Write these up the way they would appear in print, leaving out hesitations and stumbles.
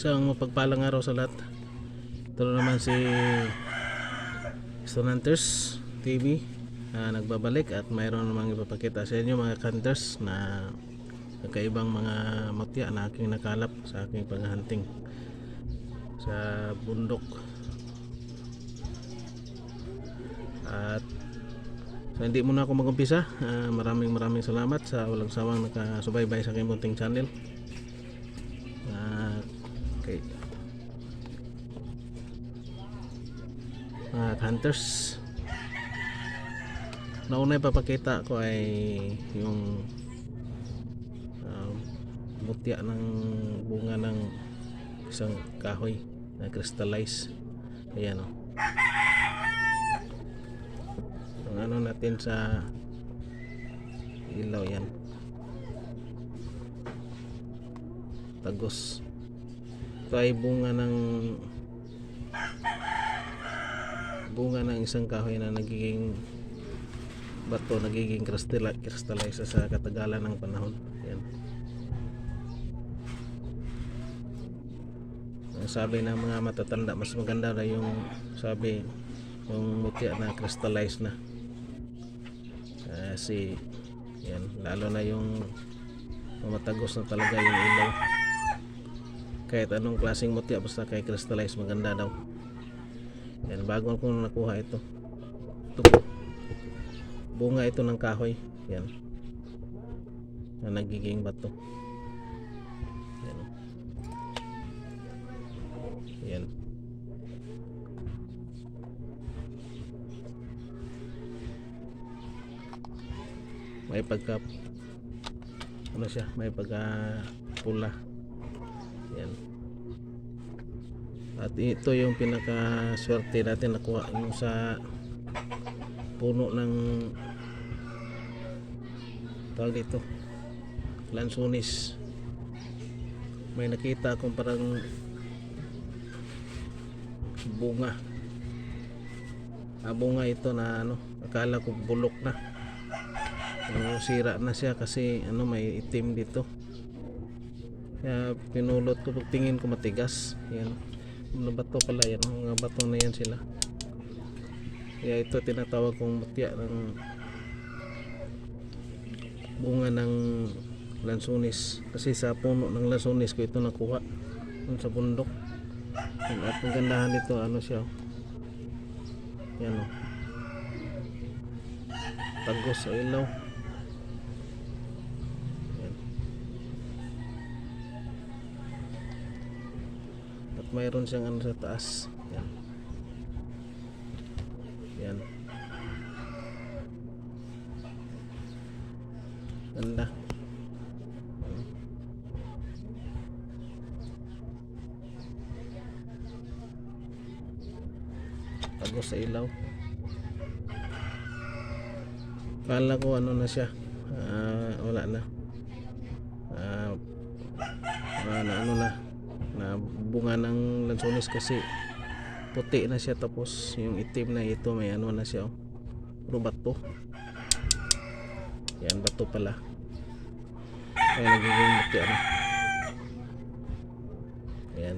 Isang mapagpalang araw sa lahat. Ito na naman si Stone Hunters TV na nagbabalik at mayroon namang ipapakita sa inyo mga hunters na kakaibang mga mutya na aking nakalap sa aking paghahunting sa bundok. At so, hindi muna ako mag-umpisa. Maraming salamat sa walang sawang nakasubaybay sa aking munting channel. Okay. Mga hunters, nauna ipapakita ko ay yung mutya ng bunga ng isang kahoy na crystallize. Ayan o. Ang ano natin sa ilaw, yan, tagos. Ito ay bunga ng isang kahoy na nagiging bato, nagiging crystallize sa katagalan ng panahon. Yan. Ang sabi ng mga matatanda, mas maganda na yung sabi yung mutya na crystallize na, kasi yan, lalo na yung matagos na talaga yung ilaw. Kahit anong klaseng mutya basta kay crystallize, maganda daw. Yan, bago ko nakuha ito. Bunga ito ng kahoy, yan, na nagiging bato. Yan. Yan. May pagka ano siya, may pagka pula. Yan. At ito yung pinaka swerte natin nakuha, yung sa puno ng tawag dito, lansunis. May nakita akong parang bunga. Bunga ito na ano, akala ko bulok na. Sira na siya kasi ano, may itim dito. Kaya pinulot ko, pagtingin ko matigas. Yan, mga bato pala yan, mga bato na yan sila. Kaya ito tinatawag kong mutya ng bunga ng lansunis, kasi sa puno ng lansunis ko ito nakuha dun sa bundok. At ang gandahan dito, ano siya, yan o, tagos sa ilaw. Mayroon siyang ano sa taas. Yan. Yan. Ganda. Tagos sa ilaw. Kala ko ano na siya. Wala na. Ano na bunga ng lansunis kasi puti na siya, tapos yung itim na ito may ano na siya, puro bato. Yan, bato pala, ay nagiging mutya na. Ayan,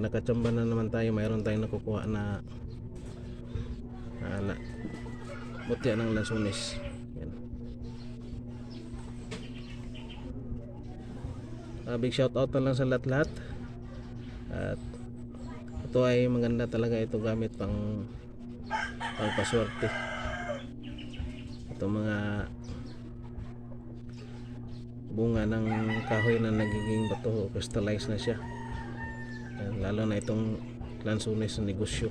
nakachamba na naman tayo, mayroon tayong nakukuha na mutya ng lansunis. Yan. Big shout out na lang sa lahat. At ito ay maganda talaga, ito gamit pang paswerte. Ito mga bunga ng kahoy na nagiging bato, crystallize na siya. Lalo na itong lansunis na negosyo,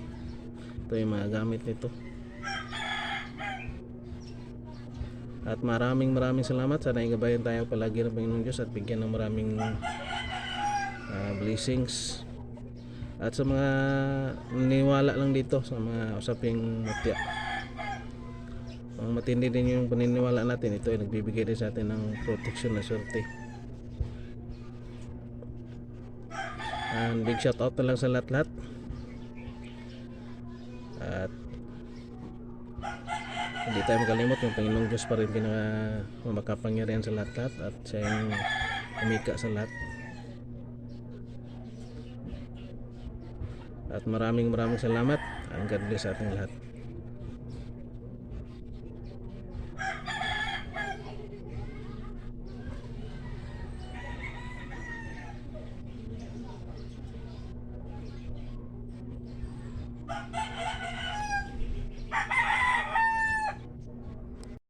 ito yung mga gamit nito. At maraming salamat. Sana igabayan tayo palagi ng Panginoon Diyos at bigyan ng maraming blessings. At sa mga naniniwala lang dito sa mga usaping mutya, ang matindi din yung paniniwala natin, ito ay nagbibigay din sa atin ng protection na swerte. And big shout out na lang sa lahat. At hindi tayo makalimot, yung Panginoong Diyos pa rin pinaka makapangyarihan sa lahat, at siya yung umika sa lahat. At maraming salamat and God bless sa ating lahat.